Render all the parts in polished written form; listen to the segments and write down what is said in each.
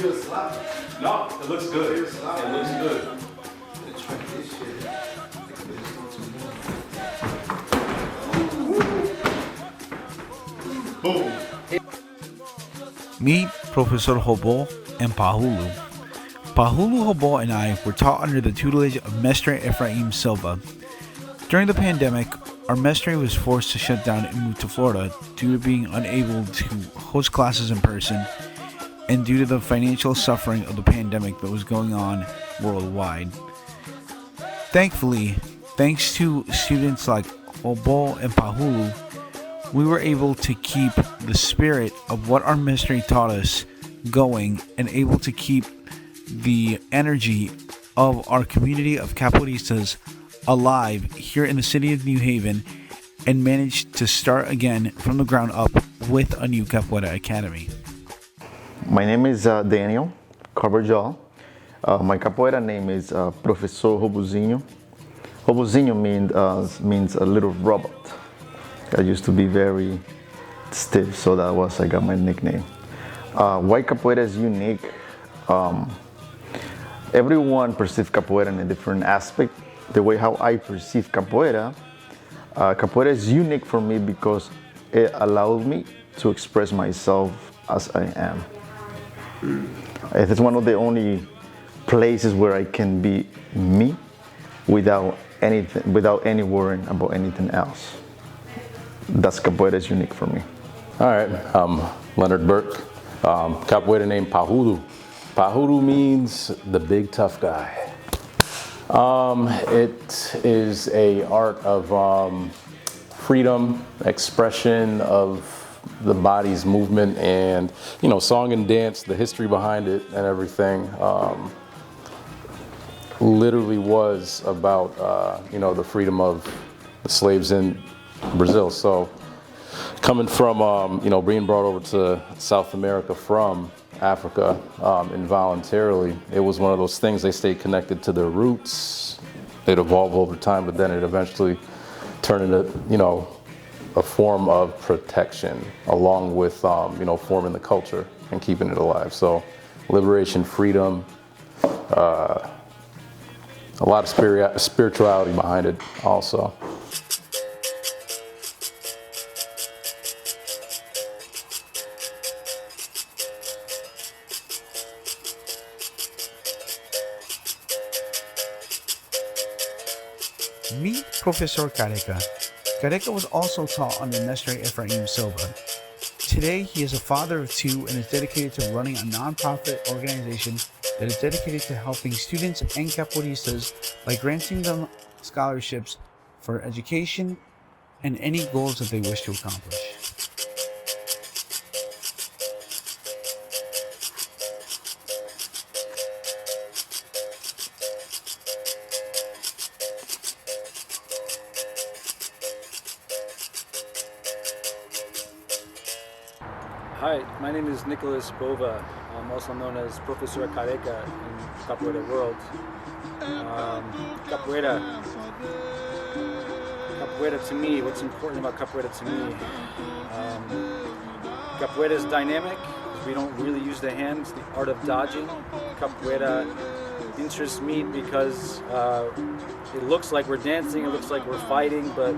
No, it looks good. It looks good. Boom. Meet Professor Hobo and Pahulu. Pahulu, Hobo, and I were taught under the tutelage of Mestre Ephraim Silva. During the pandemic, our mestre was forced to shut down and move to Florida due to being unable to host classes in person and due to the financial suffering of the pandemic that was going on worldwide. Thankfully, thanks to students like Hobo and Pahulu, we were able to keep the spirit of what our mestre taught us going and able to keep the energy of our community of Capoeiristas alive here in the city of New Haven and managed to start again from the ground up with a new Capoeira Academy. My name is Daniel Carvajal. My Capoeira name is Professor Robozinho. Robozinho means a little robot. I used to be very stiff, so that was I got my nickname. Why Capoeira is unique? Everyone perceives Capoeira in a different aspect. The way how I perceive Capoeira, Capoeira is unique for me because it allowed me to express myself as I am. It is one of the only places where I can be me without any worrying about anything else. That's Capoeira is unique for me. All right, I'm Leonard Burke. Capoeira named Pahulu. Pahulu means the big tough guy. It is a art of freedom, expression of the body's movement, and song and dance, the history behind it and everything. Literally was about the freedom of the slaves in Brazil. So coming from being brought over to South America from Africa involuntarily, it was one of those things. They stayed connected to their roots. It evolved over time, but then it eventually turned into a form of protection, along with forming the culture and keeping it alive. So liberation, freedom, a lot of spirituality behind it also. Meet Professor Careca. Careca was also taught under Mestre Ephraim Silva. Today, he is a father of two and is dedicated to running a non-profit organization that is dedicated to helping students and Capoeiristas by granting them scholarships for education and any goals that they wish to accomplish. Hi, my name is Nicholas Bova. I'm also known as Professor Careca in Capoeira world. Capoeira to me, what's important about Capoeira to me? Capoeira is dynamic. We don't really use the hands, the art of dodging. Capoeira interests me because it looks like we're dancing, it looks like we're fighting, but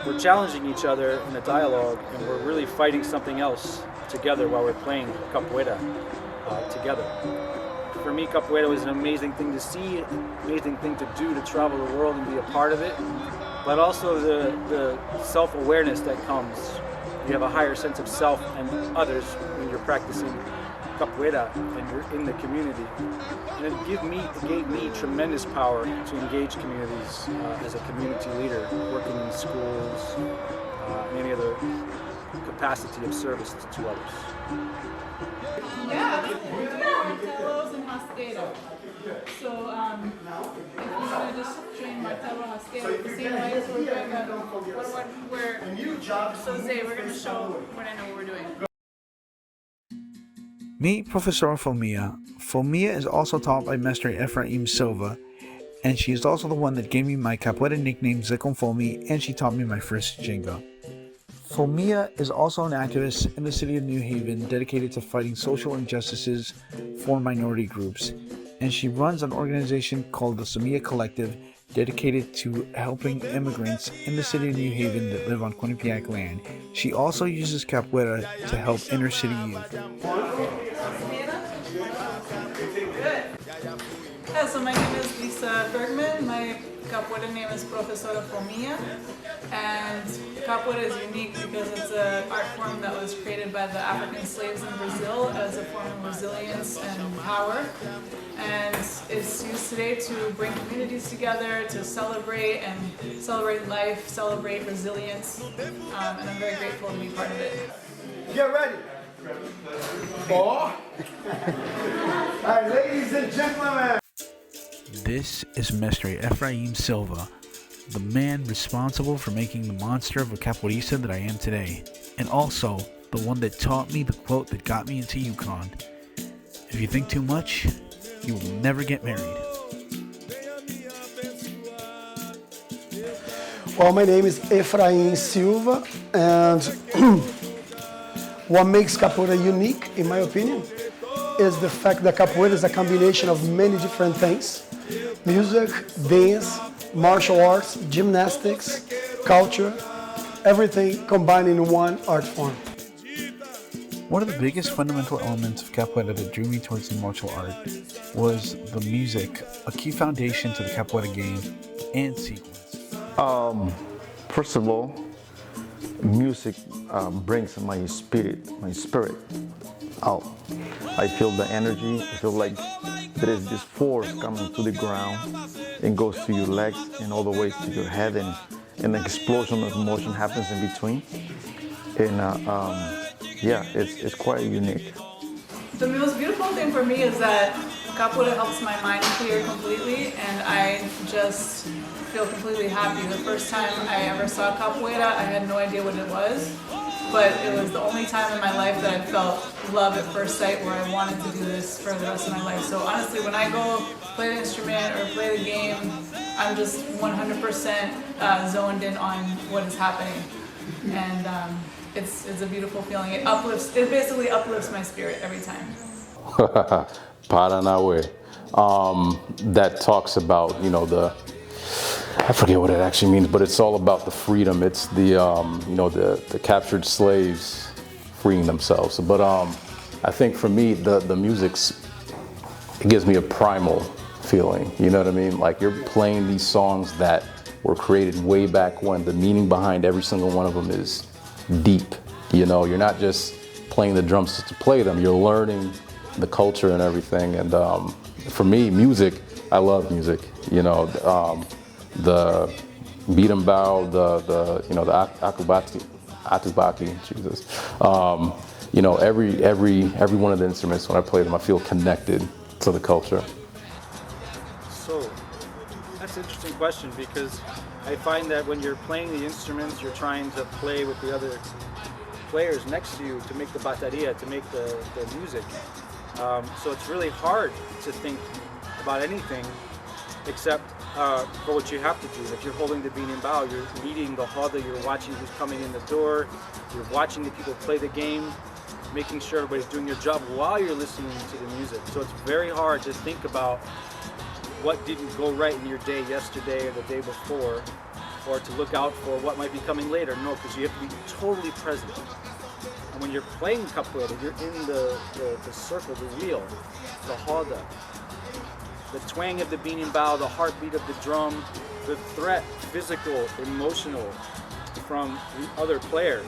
we're challenging each other in a dialogue, and we're really fighting something else together while we're playing Capoeira together. For me, Capoeira was an amazing thing to see, amazing thing to do, to travel the world and be a part of it, but also the self-awareness that comes. You have a higher sense of self and others when you're practicing Capoeira and you're in the community. And it gave me tremendous power to engage communities as a community leader, working in schools, any other capacity of service to others. Yeah, martelos and rasteira. So if we're going to just train martelo rasteira the same way as we're doing so Zay, we're going to show what I know what we're doing. Meet Professor Fomia. Fomia is also taught by Mestre Ephraim Silva, and she is also the one that gave me my Capoeira nickname Come Fome, and she taught me my first jingle. Fomia is also an activist in the city of New Haven dedicated to fighting social injustices for minority groups, and she runs an organization called the Samia Collective dedicated to helping immigrants in the city of New Haven that live on Quinnipiac land. She also uses capoeira to help inner city youth. Yeah, so my name is Lisa Bergman. My capoeira name is Professora Fomia, and capoeira is unique because it's an art form that was created by the African slaves in Brazil as a form of resilience and power. And it's used today to bring communities together, to celebrate life, celebrate resilience, and I'm very grateful to be part of it. Get ready. 4. All right, ladies and gentlemen. This is Mestre Ephraim Silva, the man responsible for making the monster of a capoeirista that I am today, and also the one that taught me the quote that got me into UConn. If you think too much, you will never get married. Well, my name is Ephraim Silva, and what makes capoeira unique, in my opinion, is the fact that capoeira is a combination of many different things: music, dance, martial arts, gymnastics, culture, everything combined in one art form. One of the biggest fundamental elements of capoeira that drew me towards the martial art was the music, a key foundation to the capoeira game and sequence. First of all, music brings my spirit out. I feel the energy. I feel like there is this force coming to the ground and goes to your legs and all the way to your head, and an explosion of emotion happens in between. And yeah, it's quite unique. The most beautiful thing for me is that capoeira helps my mind clear completely, and I just feel completely happy. The first time I ever saw capoeira, I had no idea what it was, but it was the only time in my life that I felt love at first sight, where I wanted to do this for the rest of my life. So honestly, when I go play the instrument or play the game, I'm just 100% zoned in on what is happening, and it's a beautiful feeling. It basically uplifts my spirit every time. Paranauê. That talks about, I forget what it actually means, but it's all about the freedom. It's the captured slaves freeing themselves. But I think for me, the it gives me a primal feeling. You know what I mean? Like you're playing these songs that were created way back when. The meaning behind every single one of them is deep. You're not just playing the drums to play them. You're learning the culture and everything. And for me, music, I love music. The beat and bow, the atubaki, Jesus. Every one of the instruments, when I play them, I feel connected to the culture. So, that's an interesting question, because I find that when you're playing the instruments, you're trying to play with the other players next to you to make the bateria, to make the music. So it's really hard to think about anything except for what you have to do. If you're holding the bean and bow, you're leading the roda, you're watching who's coming in the door, you're watching the people play the game, making sure everybody's doing your job while you're listening to the music. So it's very hard to think about what didn't go right in your day yesterday or the day before, or to look out for what might be coming later. No, because you have to be totally present. And when you're playing capoeira, you're in the circle, the wheel, the roda, the twang of the bean and bow, the heartbeat of the drum, the threat, physical, emotional, from the other player.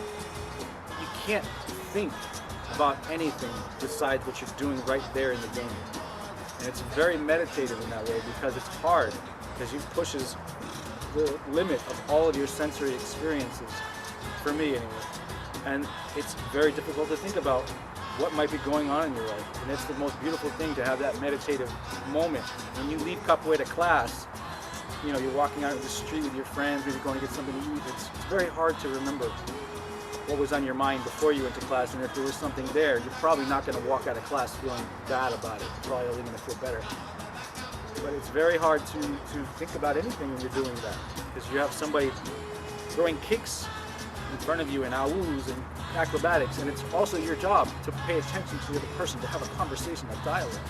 You can't think about anything besides what you're doing right there in the game. And it's very meditative in that way, because it's hard, because it pushes the limit of all of your sensory experiences, for me anyway. And it's very difficult to think about what might be going on in your life. And it's the most beautiful thing to have that meditative moment. When you leave capoeira class, you're walking out in the street with your friends, maybe going to get something to eat. It's very hard to remember what was on your mind before you went to class, and if there was something there, you're probably not going to walk out of class feeling bad about it. You're probably only going to feel better. But it's very hard to think about anything when you're doing that, because you have somebody throwing kicks in front of you in awus and acrobatics, and it's also your job to pay attention to the other person, to have a conversation, a dialogue.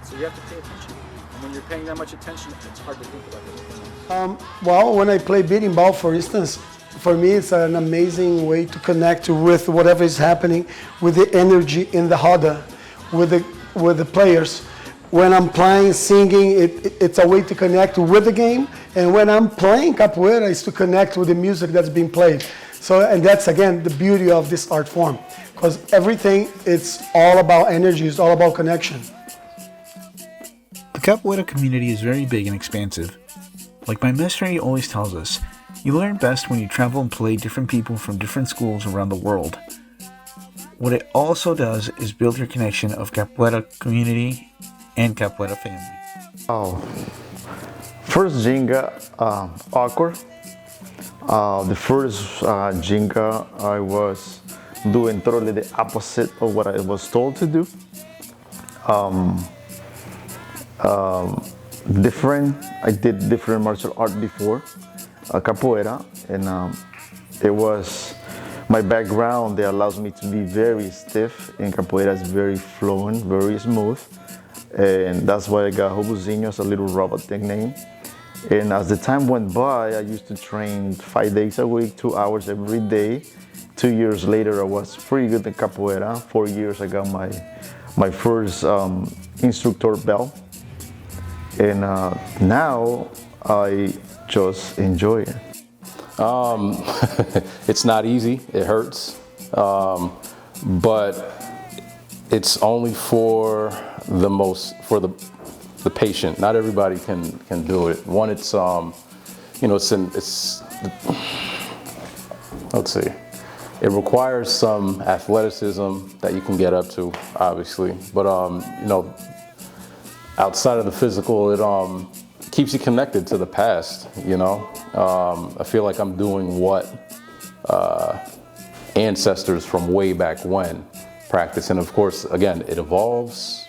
So you have to pay attention. And when you're paying that much attention, it's hard to think about anything else. Well, when I play beating ball, for instance, for me it's an amazing way to connect with whatever is happening, with the energy in the roda, with the players. When I'm playing, singing, it's a way to connect with the game. And when I'm playing capoeira, it's to connect with the music that's being played. So, and that's again the beauty of this art form, because everything, it's all about energy, it's all about connection. The capoeira community is very big and expansive. Like my mestre always tells us, you learn best when you travel and play different people from different schools around the world. What it also does is build your connection of capoeira community and capoeira family. First Ginga, awkward. The first Ginga, I was doing totally the opposite of what I was told to do. I did different martial art before, capoeira, and it was my background that allows me to be very stiff, and capoeira is very fluent, very smooth, and that's why I got Robuzinho as a little robot nickname. And as the time went by, I used to train 5 days a week, 2 hours every day. 2 years later, I was pretty good at capoeira. 4 years, I got my first instructor belt. And now I just enjoy it. It's not easy, it hurts, but it's only for the patient. Not everybody can do it. One, it's let's see, it requires some athleticism that you can get up to, obviously, but outside of the physical, it keeps you connected to the past, I feel like I'm doing what ancestors from way back when practice. And of course, again, it evolves,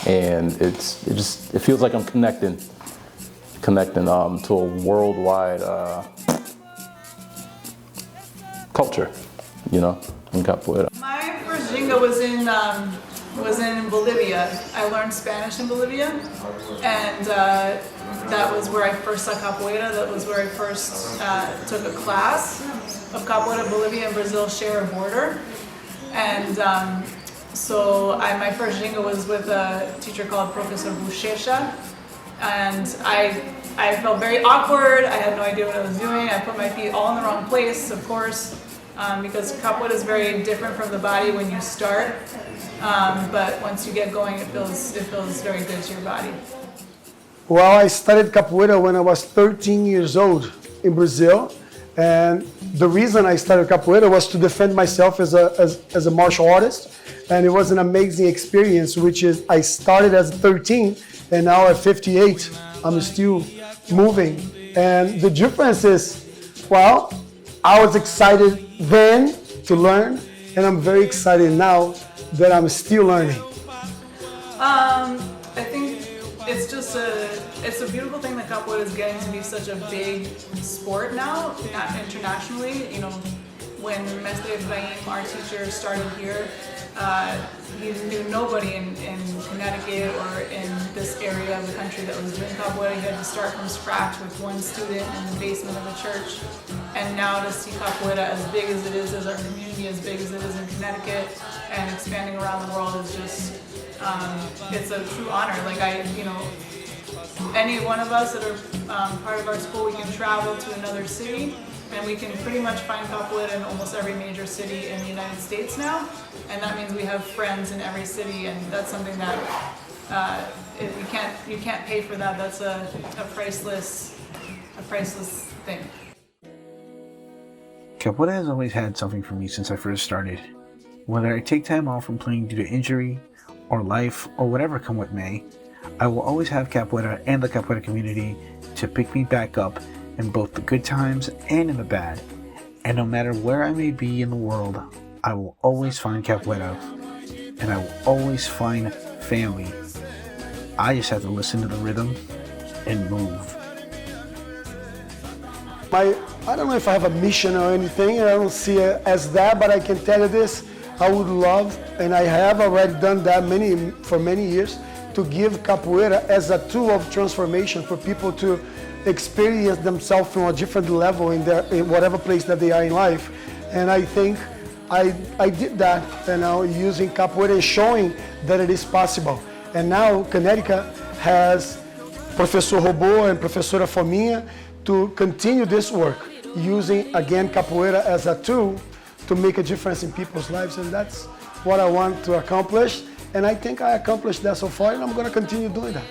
and it feels like I'm connecting to a worldwide culture, in capoeira. My first Ginga was in Bolivia. I learned Spanish in Bolivia, and that was where I first saw capoeira. That was where I first took a class of capoeira. Bolivia and Brazil share a border, and so my first Ginga was with a teacher called Professor Buchecha, and I felt very awkward. I had no idea what I was doing. I put my feet all in the wrong place, of course, because capoeira is very different from the body when you start. But once you get going, it feels very good to your body. Well, I started capoeira when I was 13 years old in Brazil, and the reason I started capoeira was to defend myself as a martial artist, and it was an amazing experience. Which is, I started as 13, and now at 58, I'm still moving. And the difference is, well, I was excited then to learn, and I'm very excited now that I'm still learning. I think it's a beautiful thing that capoeira is getting to be such a big sport now, internationally. When Mestre Efraim, our teacher, started here, he knew nobody in Connecticut or in this area of the country that was doing capoeira. He had to start from scratch with one student in the basement of a church. And now to see capoeira as big as it is, as our community as big as it is in Connecticut, and expanding around the world is just, it's a true honor. Any one of us that are part of our school, we can travel to another city, and we can pretty much find capoeira in almost every major city in the United States now. And that means we have friends in every city, and that's something that you can't pay for that. That's a priceless thing. Capoeira has always had something for me since I first started. Whether I take time off from playing due to injury, or life, or whatever come what may, I will always have capoeira and the capoeira community to pick me back up in both the good times and in the bad. And no matter where I may be in the world, I will always find capoeira, and I will always find family. I just have to listen to the rhythm and move. I don't know if I have a mission or anything, I don't see it as that, but I can tell you this, I would love, and I have already done that for many years, to give capoeira as a tool of transformation for people to experience themselves from a different level in whatever place that they are in life. And I think I did that, using capoeira and showing that it is possible. And now Connecticut has Professor Robô and Professora Fominha to continue this work, using again capoeira as a tool to make a difference in people's lives, and that's what I want to accomplish. And I think I accomplished that so far, and I'm going to continue doing that.